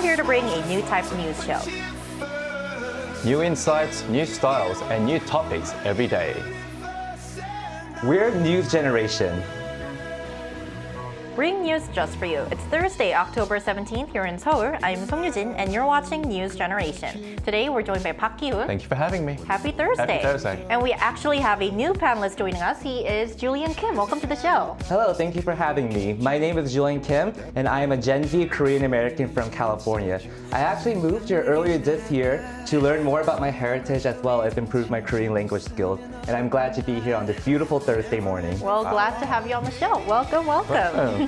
here to bring a new type of news show. New insights, new styles, and new topics every day. We're News Generation. Bring news just for you. It's Thursday, October 17th here in Seoul. I'm Song Yujin and you're watching News Generation. Today we're joined by Park Ki-hoon. Thank you for having me. Happy Thursday. Happy Thursday. And we actually have a new panelist joining us. He is Julian Kim. Welcome to the show. Hello, thank you for having me. My name is Julian Kim, and I am a Gen Z Korean American from California. I actually moved here earlier this year to learn more about my heritage as well as improve my Korean language skills. And I'm glad to be here on this beautiful Thursday morning. Well, glad to have you on the show. Welcome, welcome.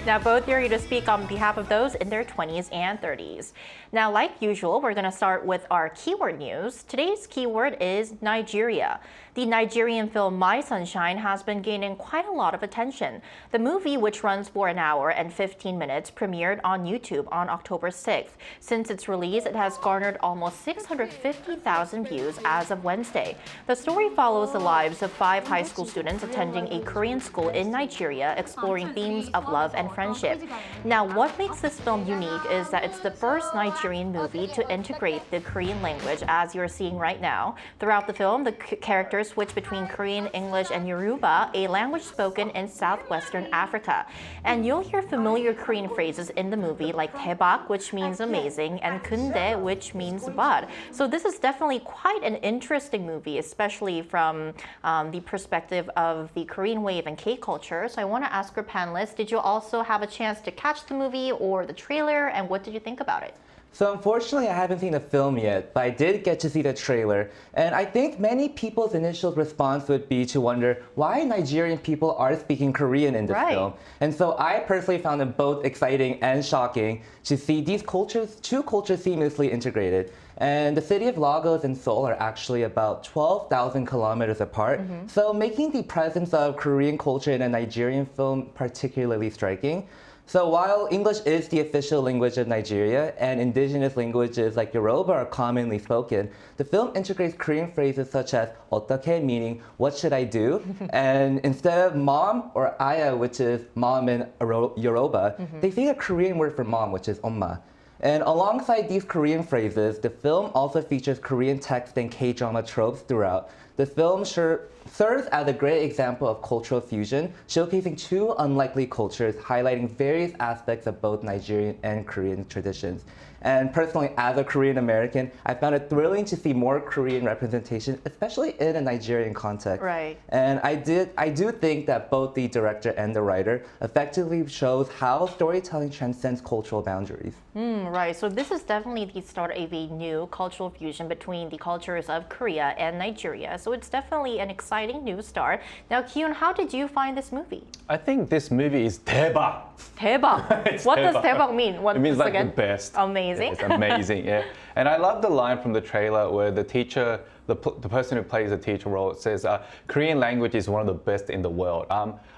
Now, both are here to speak on behalf of those in their 20s and 30s. Now, like usual, we're going to start with our keyword news. Today's keyword is Nigeria. The Nigerian film My Sunshine has been gaining quite a lot of attention. The movie, which runs for an hour and 15 minutes, premiered on YouTube on October 6th. Since its release, it has garnered almost 650,000 views as of Wednesday. The story follows the lives of 5 high school students attending a Korean school in Nigeria, exploring themes of love and friendship. Now, what makes this film unique is that it's the first Nigerian movie to integrate the Korean language, as you're seeing right now. Throughout the film, the characters switch between Korean, English, and Yoruba, a language spoken in southwestern Africa. And you'll hear familiar Korean phrases in the movie like 대박, which means amazing, and 근데, which means but. So this is definitely quite an interesting movie, especially from the perspective of the Korean wave and K-culture. So I want to ask our panelists, did you also have a chance to catch the movie or the trailer, and what did you think about it? So unfortunately, I haven't seen the film yet, but I did get to see the trailer. And I think many people's initial response would be to wonder why Nigerian people are speaking Korean in this film. And so I personally found it both exciting and shocking to see these two cultures seamlessly integrated. And the city of Lagos and Seoul are actually about 12,000 kilometers apart. So making the presence of Korean culture in a Nigerian film particularly striking. So while English is the official language of Nigeria and indigenous languages like Yoruba are commonly spoken, the film integrates Korean phrases such as 어떻게, meaning what should I do? And instead of mom or aya, which is mom in Yoruba, they say a Korean word for mom, which is 엄마. And alongside these Korean phrases, the film also features Korean text and K-drama tropes throughout. The film serves as a great example of cultural fusion, showcasing two unlikely cultures, highlighting various aspects of both Nigerian and Korean traditions. And personally, as a Korean American, I found it thrilling to see more Korean representation, especially in a Nigerian context. Right. And I do think that both the director and the writer effectively shows how storytelling transcends cultural boundaries. Right, so this is definitely the start of a new cultural fusion between the cultures of Korea and Nigeria. So it's definitely an exciting new start. Now, Ki-hoon, how did you find this movie? I think this movie is 대박. 대박. What does 대박 mean? It means like the best. Amazing. It's amazing, yeah. And I love the line from the trailer where the teacher, the person who plays the teacher role, says Korean language is one of the best in the world.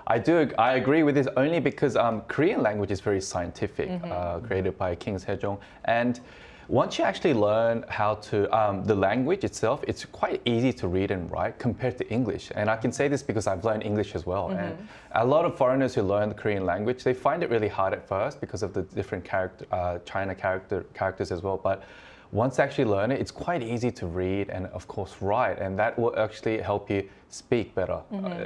I agree with this only because Korean language is very scientific, created by King Sejong. And once you actually learn how to, the language itself, it's quite easy to read and write compared to English. And I can say this because I've learned English as well. And a lot of foreigners who learn the Korean language, they find it really hard at first because of the different characters as well. But once you actually learn it, it's quite easy to read and, of course, write. And that will actually help you speak better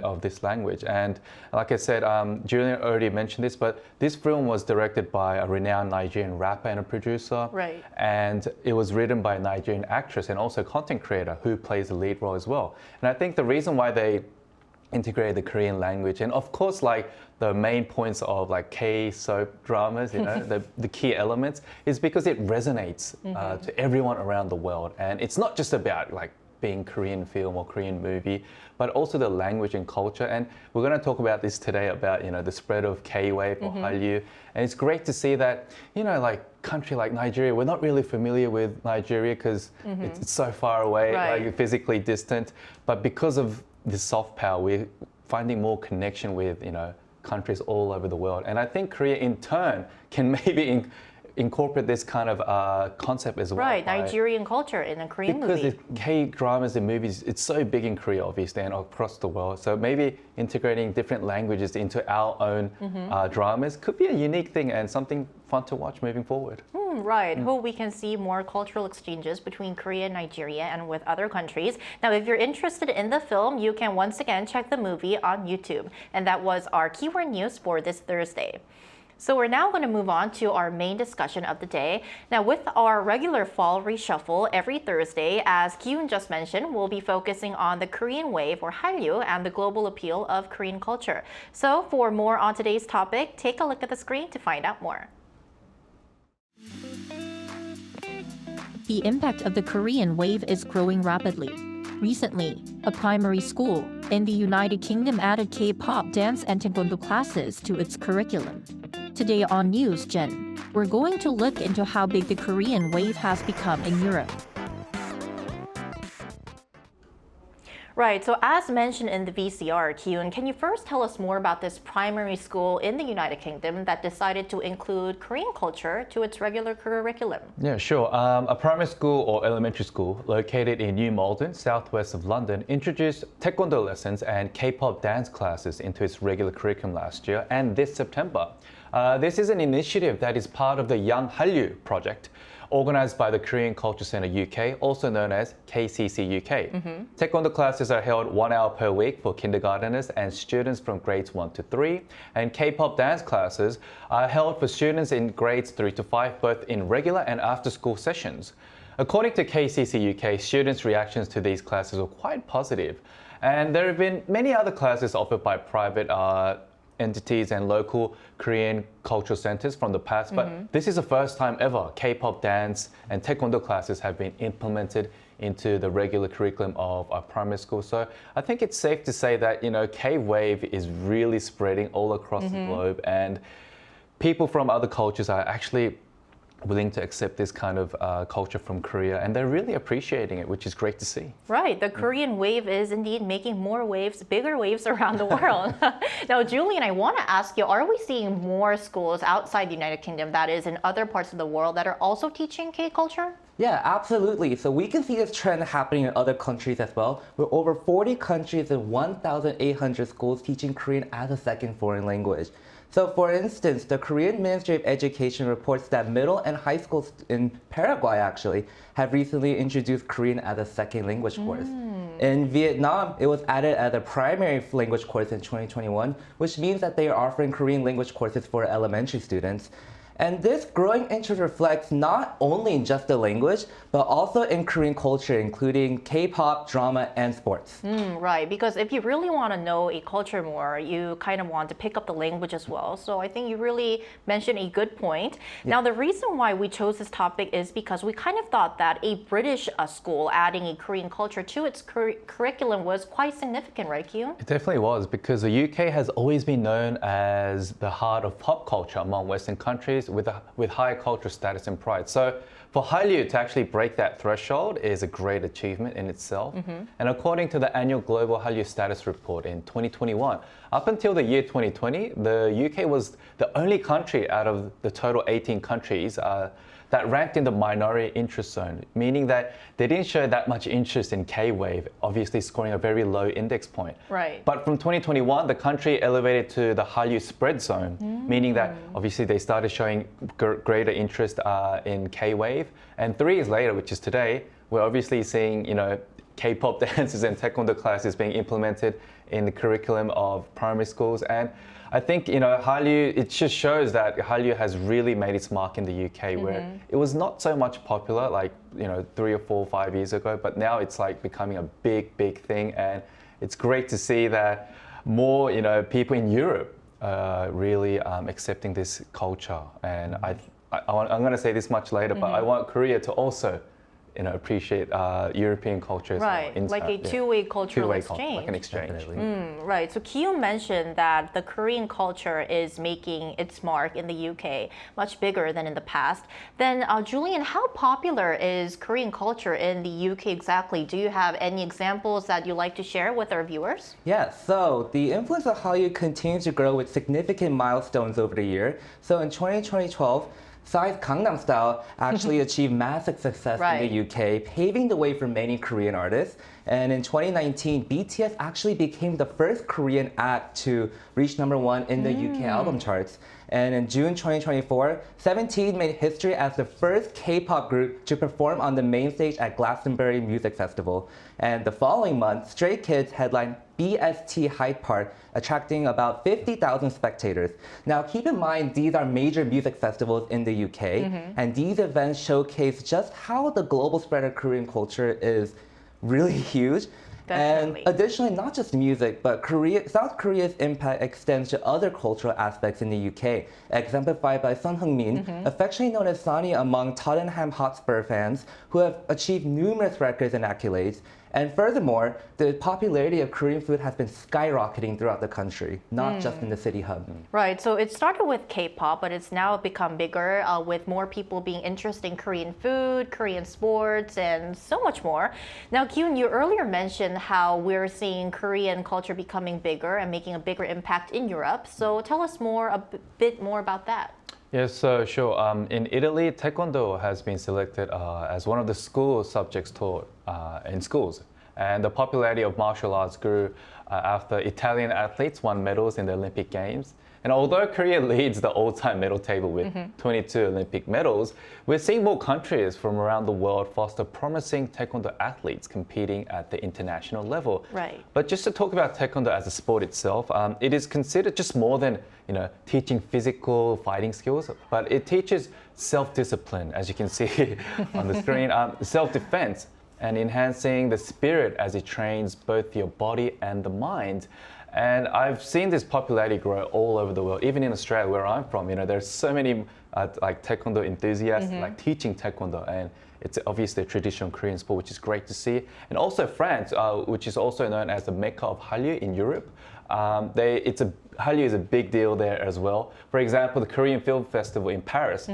of this language. And like I said, Julian already mentioned this, but this film was directed by a renowned Nigerian rapper and a producer. Right. And it was written by a Nigerian actress and also content creator who plays the lead role as well. And I think the reason why they integrated the Korean language, and of course, like the main points of like K-soap dramas, you know, the key elements, is because it resonates to everyone around the world. And it's not just about like being Korean film or Korean movie, but also the language and culture. And we're going to talk about this today about, you know, the spread of K-wave or Hallyu. And it's great to see that, you know, like country like Nigeria, we're not really familiar with Nigeria because it's so far away, like physically distant. But because of this soft power, we're finding more connection with, you know, countries all over the world. And I think Korea in turn can maybe incorporate this kind of concept as well. Right, Nigerian culture in a Korean movie. Because the K-dramas and movies, it's so big in Korea, obviously, and across the world. So maybe integrating different languages into our own dramas could be a unique thing and something fun to watch moving forward. Right. Hope we can see more cultural exchanges between Korea and Nigeria and with other countries. Now, if you're interested in the film, you can once again check the movie on YouTube. And that was our keyword news for this Thursday. So we're now going to move on to our main discussion of the day. Now, with our regular fall reshuffle every Thursday, as Ki-yoon just mentioned, we'll be focusing on the Korean wave or Hallyu and the global appeal of Korean culture. So for more on today's topic, take a look at the screen to find out more. The impact of the Korean wave is growing rapidly. Recently, a primary school in the United Kingdom added K-pop dance and taekwondo classes to its curriculum. Today on News Gen, we're going to look into how big the Korean wave has become in Europe. Right, so as mentioned in the VCR, Ki-yoon, can you first tell us more about this primary school in the United Kingdom that decided to include Korean culture to its regular curriculum? Yeah, sure. A primary school or elementary school located in New Malden, southwest of London, introduced taekwondo lessons and K-pop dance classes into its regular curriculum last year and this September. This is an initiative that is part of the Young Hallyu project, organized by the Korean Culture Center UK, also known as KCC UK. Taekwondo classes are held 1 hour per week for kindergarteners and students from grades 1 to 3, and K-pop dance classes are held for students in grades 3 to 5, both in regular and after-school sessions. According to KCC UK, students' reactions to these classes were quite positive, and there have been many other classes offered by private entities and local Korean cultural centers from the past, but this is the first time ever K-pop dance and taekwondo classes have been implemented into the regular curriculum of our primary school. So I think it's safe to say that, K-wave is really spreading all across the globe, and people from other cultures are actually willing to accept this kind of culture from Korea, and they're really appreciating it, which is great to see. Right, the Korean wave is indeed making more waves, bigger waves around the world. Now, Julian, I want to ask you, are we seeing more schools outside the United Kingdom, that is in other parts of the world, that are also teaching K-culture? Yeah, absolutely. So we can see this trend happening in other countries as well, with over 40 countries and 1,800 schools teaching Korean as a second foreign language. So for instance, the Korean Ministry of Education reports that middle and high schools in Paraguay actually have recently introduced Korean as a second language course. In Vietnam, it was added as a primary language course in 2021, which means that they are offering Korean language courses for elementary students. And this growing interest reflects not only in just the language, but also in Korean culture, including K-pop, drama, and sports. Right, because if you really want to know a culture more, you kind of want to pick up the language as well. So I think you really mentioned a good point. Now, the reason why we chose this topic is because we kind of thought that a British school adding a Korean culture to its curriculum was quite significant, right, Ki-yoon? It definitely was, because the UK has always been known as the heart of pop culture among Western countries, with high cultural status and pride. So for Hallyu to actually break that threshold is a great achievement in itself. And according to the annual Global Hallyu Status Report in 2021, up until the year 2020, the UK was the only country out of the total 18 countries that ranked in the minority interest zone, meaning that they didn't show that much interest in K-wave, obviously scoring a very low index point. Right. But from 2021, the country elevated to the Hallyu spread zone, meaning that obviously they started showing greater interest in K-wave. And 3 years later, which is today, we're obviously seeing, K-pop dances and taekwondo classes being implemented in the curriculum of primary schools. And I think, Hallyu, it just shows that Hallyu has really made its mark in the UK, where it was not so much popular, like, 3 or 4 or 5 years ago, but now it's like becoming a big, big thing. And it's great to see that more, people in Europe really accepting this culture. And I'm going to say this much later, but I want Korea to also appreciate European culture as right, well. like a two-way cultural exchange. Like an exchange. Right, so Ki-yoon mentioned that the Korean culture is making its mark in the UK, much bigger than in the past. Then, Julian, how popular is Korean culture in the UK exactly? Do you have any examples that you'd like to share with our viewers? Yeah, so the influence of Hallyu continues to grow with significant milestones over the year. So in 2012, Psy's Gangnam Style actually achieved massive success in the UK, paving the way for many Korean artists. And in 2019, BTS actually became the first Korean act to reach #1 in the UK album charts. And in June 2024, 17 made history as the first K-pop group to perform on the main stage at Glastonbury Music Festival. And the following month, Stray Kids headlined BST Hyde Park, attracting about 50,000 spectators. Now, keep in mind, these are major music festivals in the UK, and these events showcase just how the global spread of Korean culture is really huge. Definitely. And additionally, not just music, but South Korea's impact extends to other cultural aspects in the UK, exemplified by Son Heung-min, affectionately known as Sonny among Tottenham Hotspur fans, who have achieved numerous records and accolades. And furthermore, the popularity of Korean food has been skyrocketing throughout the country, not just in the city hub. Right, so it started with K-pop, but it's now become bigger with more people being interested in Korean food, Korean sports, and so much more. Now, Kyun, you earlier mentioned how we're seeing Korean culture becoming bigger and making a bigger impact in Europe. So tell us a bit more about that. Yes, sure. In Italy, Taekwondo has been selected as one of the school subjects taught in schools. And the popularity of martial arts grew after Italian athletes won medals in the Olympic Games. And although Korea leads the all-time medal table with 22 Olympic medals, we're seeing more countries from around the world foster promising Taekwondo athletes competing at the international level. Right. But just to talk about Taekwondo as a sport itself, it is considered just more than teaching physical fighting skills, but it teaches self-discipline, as you can see on the screen, self-defense, and enhancing the spirit as it trains both your body and the mind. And I've seen this popularity grow all over the world, even in Australia, where I'm from. There's so many like Taekwondo enthusiasts like teaching Taekwondo, and it's obviously a traditional Korean sport, which is great to see. And also France, which is also known as the Mecca of Hallyu in Europe. Hallyu is a big deal there as well. For example, the Korean Film Festival in Paris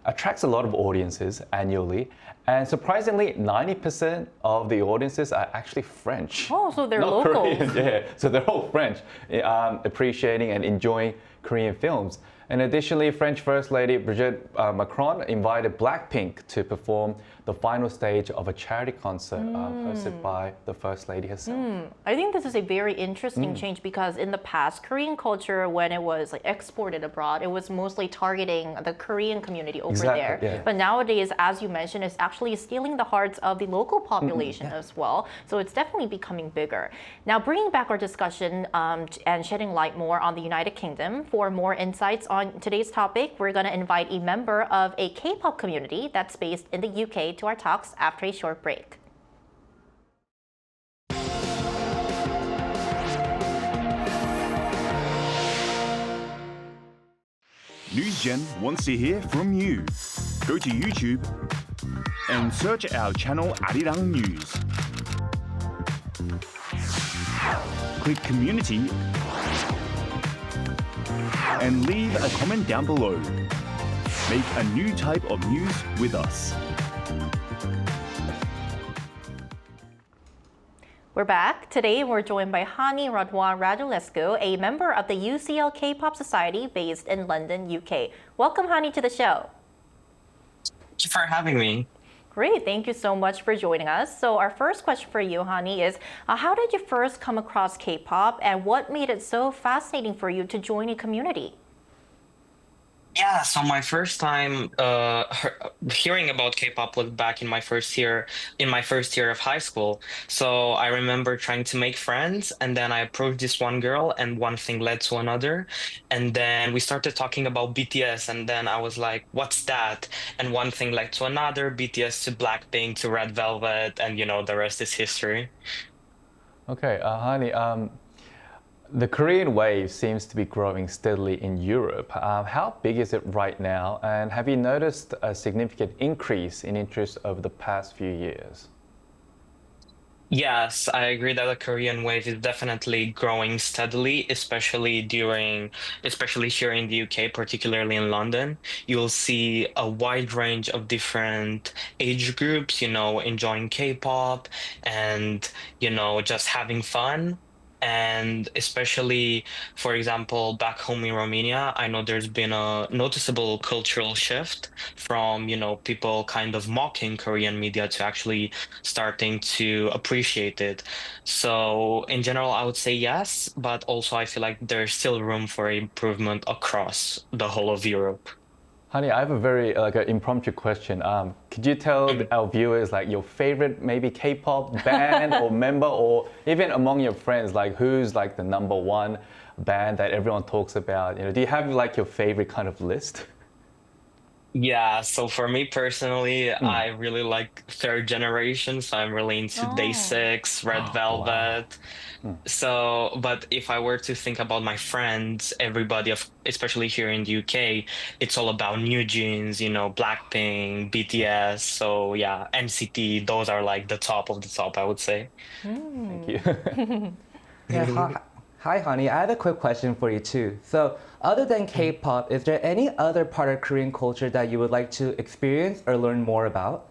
attracts a lot of audiences annually. And surprisingly, 90% of the audiences are actually French. Oh, so they're not locals. Korean, yeah, so they're all French, appreciating and enjoying Korean films. And additionally, French First Lady Brigitte Macron invited Blackpink to perform the final stage of a charity concert hosted by the First Lady herself. I think this is a very interesting change because in the past, Korean culture, when it was exported abroad, it was mostly targeting the Korean community over there. Yeah. But nowadays, as you mentioned, it's actually stealing the hearts of the local population as well. So it's definitely becoming bigger. Now, bringing back our discussion and shedding light more on the United Kingdom, for more insights on today's topic, we're going to invite a member of a K-pop community that's based in the UK to our talks after a short break. NewsGen wants to hear from you. Go to YouTube and search our channel Arirang.News. Click Community and leave a comment down below. Make a new type of news with us. We're back. Today, we're joined by Hani Radwan Radulescu, a member of the UCL K-pop Society based in London, UK. Welcome, Hani, to the show. Thank you for having me. Great. Thank you so much for joining us. So our first question for you, Hani, is how did you first come across K-pop and what made it so fascinating for you to join a community? Yeah, so my first time hearing about K-pop was back in my first year of high school. So I remember trying to make friends, and then I approached this one girl, and one thing led to another, and then we started talking about BTS, and then I was like, "What's that?" And one thing led to another, BTS to Blackpink to Red Velvet, and the rest is history. Okay, Hani, the Korean wave seems to be growing steadily in Europe. How big is it right now? And have you noticed a significant increase in interest over the past few years? Yes, I agree that the Korean wave is definitely growing steadily, especially here in the UK, particularly in London. You'll see a wide range of different age groups, enjoying K-pop and, just having fun. And especially, for example, back home in Romania, I know there's been a noticeable cultural shift from, people kind of mocking Korean media to actually starting to appreciate it. So in general, I would say yes, but also I feel like there's still room for improvement across the whole of Europe. Honey, I have a very like an impromptu question. Could you tell our viewers like your favorite maybe K-pop band or member, or even among your friends, like who's like the number one band that everyone talks about? Do you have like your favorite kind of list? Yeah, so for me personally, I really like third generation, so I'm really into Day Oh. Six, Red Wow. Velvet. So, but if I were to think about my friends, everybody of especially here in the UK, it's all about New Jeans, Blackpink, BTS. So yeah, NCT, those are like the top of the top, I would say. Thank you. Yeah, hi, honey. I have a quick question for you too. So, other than K-pop, is there any other part of Korean culture that you would like to experience or learn more about?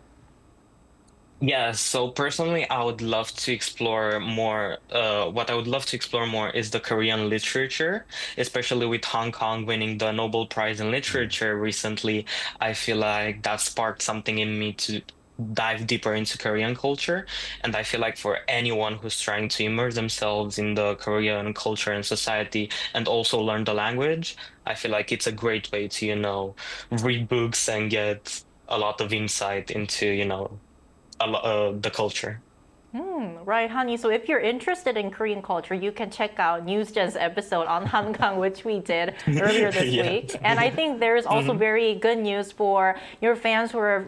Yeah, so personally, I would love to explore more. What I would love to explore more is the Korean literature, especially with Hong Kong winning the Nobel Prize in Literature recently. I feel like that sparked something in me to dive deeper into Korean culture. And I feel like for anyone who's trying to immerse themselves in the Korean culture and society and also learn the language, I feel like it's a great way to, read books and get a lot of insight into, the culture. Right, honey. So if you're interested in Korean culture, you can check out NewsGen's episode on Hanggang, which we did earlier this Yeah. week. And I think there's also very good news for your fans who are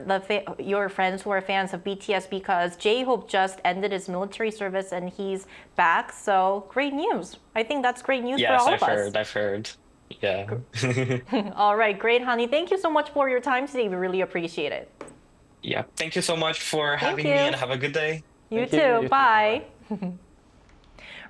your friends who are fans of BTS, because J-Hope just ended his military service and he's back. So great news. I think that's great news for Yes, all I've of us. heard, I've heard. Yeah. All right, great, honey. Thank you so much for your time today. We really appreciate it. Yeah. Thank you so much for Thank having you. me and have a good day. You Thank you. too. You too. Bye.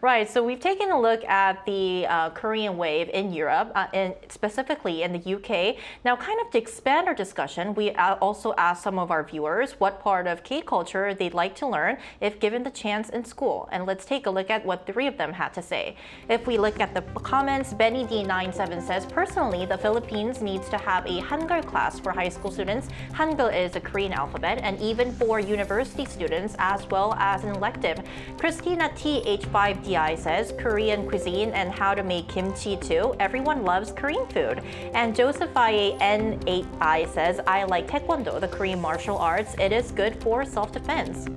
Right, so we've taken a look at the Korean wave in Europe, and specifically in the UK. Now, kind of to expand our discussion, we also asked some of our viewers what part of K-culture they'd like to learn if given the chance in school. And let's take a look at what 3 of them had to say. If we look at the comments, Benny D97 says, personally, the Philippines needs to have a Hangul class for high school students. Hangul is a Korean alphabet, and even for university students as well as an elective. Christina TH5DI says Korean cuisine and how to make kimchi too. Everyone loves Korean food. And Joseph N8I says, I like Taekwondo, the Korean martial arts. It is good for self-defense.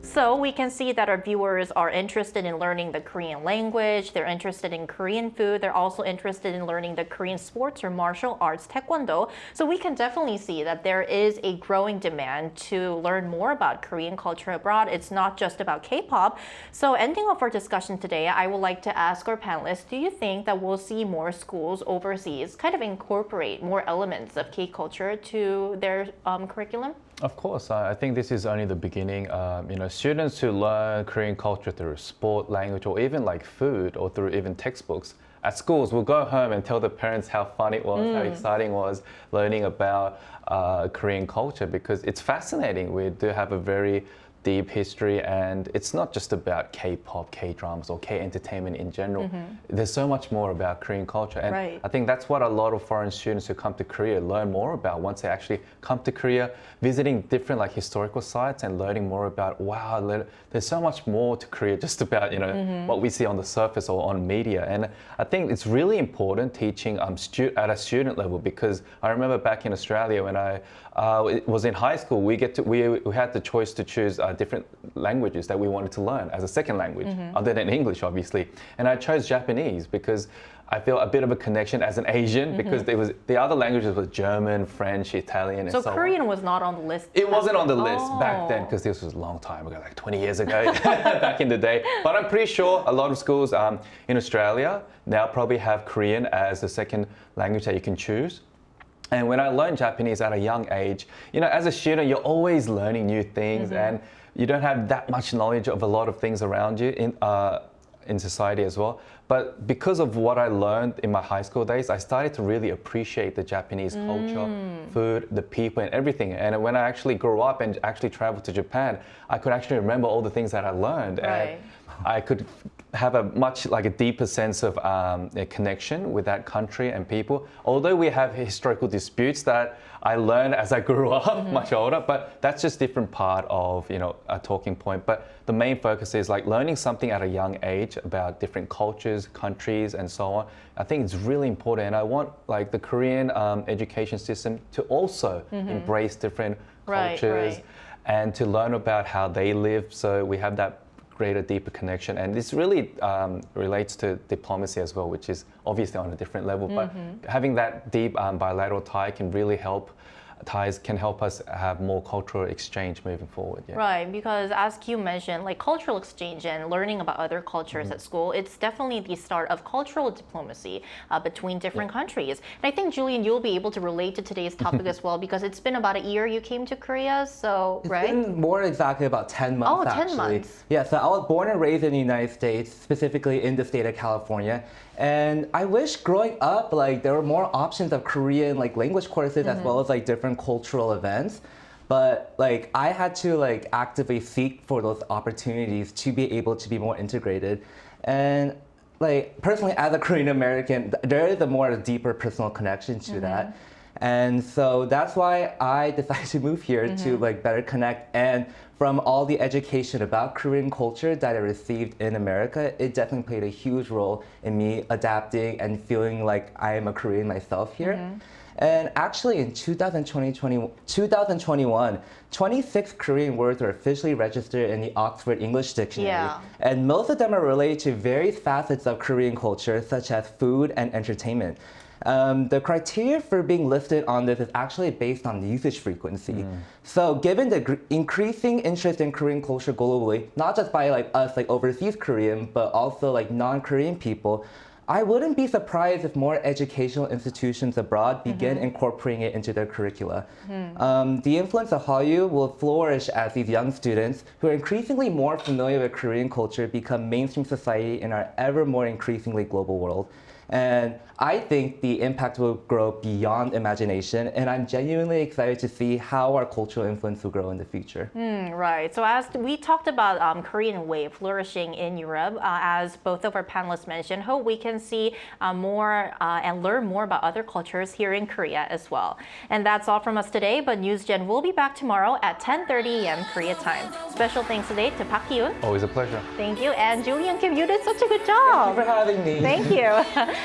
So we can see that our viewers are interested in learning the Korean language, they're interested in Korean food, they're also interested in learning the Korean sports or martial arts, Taekwondo. So we can definitely see that there is a growing demand to learn more about Korean culture abroad. It's not just about K-pop. So ending off our discussion today, I would like to ask our panelists, do you think that we'll see more schools overseas kind of incorporate more elements of K-culture to their curriculum? Of course, I think this is only the beginning. Students who learn Korean culture through sport, language, or even like food, or through even textbooks at schools will go home and tell the parents how fun it was, how exciting it was learning about Korean culture, because it's fascinating. We do have a very deep history, and it's not just about K-pop, K-dramas, or K-entertainment in general. There's so much more about Korean culture, and Right. I think that's what a lot of foreign students who come to Korea learn more about once they actually come to Korea, visiting different like historical sites and learning more about, wow, there's so much more to Korea just about what we see on the surface or on media. And I think it's really important teaching at a student level, because I remember back in Australia when I was in high school, we had the choice to choose different languages that we wanted to learn as a second language, other than English, obviously. And I chose Japanese because I feel a bit of a connection as an Asian, because the other languages were German, French, Italian, and So so Korean on. was not on the list. It wasn't on the list back then, Oh. because this was a long time ago, like 20 years ago, back in the day. But I'm pretty sure a lot of schools in Australia now probably have Korean as the second language that you can choose. And when I learned Japanese at a young age, as a student, you're always learning new things, and you don't have that much knowledge of a lot of things around you in society as well. But because of what I learned in my high school days, I started to really appreciate the Japanese culture, food, the people, and everything. And when I actually grew up and actually traveled to Japan, I could actually remember all the things that I learned. Right. And I could have a much like a deeper sense of a connection with that country and people. Although we have historical disputes that I learned as I grew up, much older, but that's just different part of a talking point. But the main focus is like learning something at a young age about different cultures, countries, and so on. I think it's really important, and I want like the Korean education system to also embrace different cultures and to learn about how they live. So we have that greater, deeper connection. And this really relates to diplomacy as well, which is obviously on a different level. But having that deep bilateral tie can really help. Ties can help us have more cultural exchange moving forward. Yeah. Right, because as Q mentioned, like cultural exchange and learning about other cultures at school, it's definitely the start of cultural diplomacy between different countries. And I think, Julian, you'll be able to relate to today's topic as well, because it's been about a year you came to Korea, so, It's been more exactly about 10 months, Oh, 10 actually. months. Yeah, so I was born and raised in the United States, specifically in the state of California. And I wish growing up, like, there were more options of Korean, like, language courses as well as, like, different cultural events. But, like, I had to, like, actively seek for those opportunities to be able to be more integrated. And, like, personally, as a Korean American, there is a more deeper personal connection to that. And so that's why I decided to move here to like better connect. And from all the education about Korean culture that I received in America, it definitely played a huge role in me adapting and feeling like I am a Korean myself here. And actually in 2021, 26 Korean words were officially registered in the Oxford English Dictionary. Yeah. And most of them are related to various facets of Korean culture, such as food and entertainment. The criteria for being listed on this is actually based on usage frequency. So given the increasing interest in Korean culture globally, not just by like us, like overseas Korean, but also like non-Korean people, I wouldn't be surprised if more educational institutions abroad begin incorporating it into their curricula. The influence of Hallyu will flourish as these young students who are increasingly more familiar with Korean culture become mainstream society in our ever more increasingly global world. And I think the impact will grow beyond imagination, and I'm genuinely excited to see how our cultural influence will grow in the future. Right. So as we talked about Korean wave flourishing in Europe, as both of our panelists mentioned, hope we can see more and learn more about other cultures here in Korea as well. And that's all from us today, but NewsGen will be back tomorrow at 10:30 a.m. Korea time. Special thanks today to Park Ki-eun. Always a pleasure. Thank you. And Julian Kim, you did such a good Thank you job. for having me. Thank you.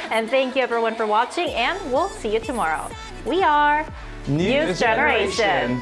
And thank you everyone for watching, and we'll see you tomorrow. We are News Generation.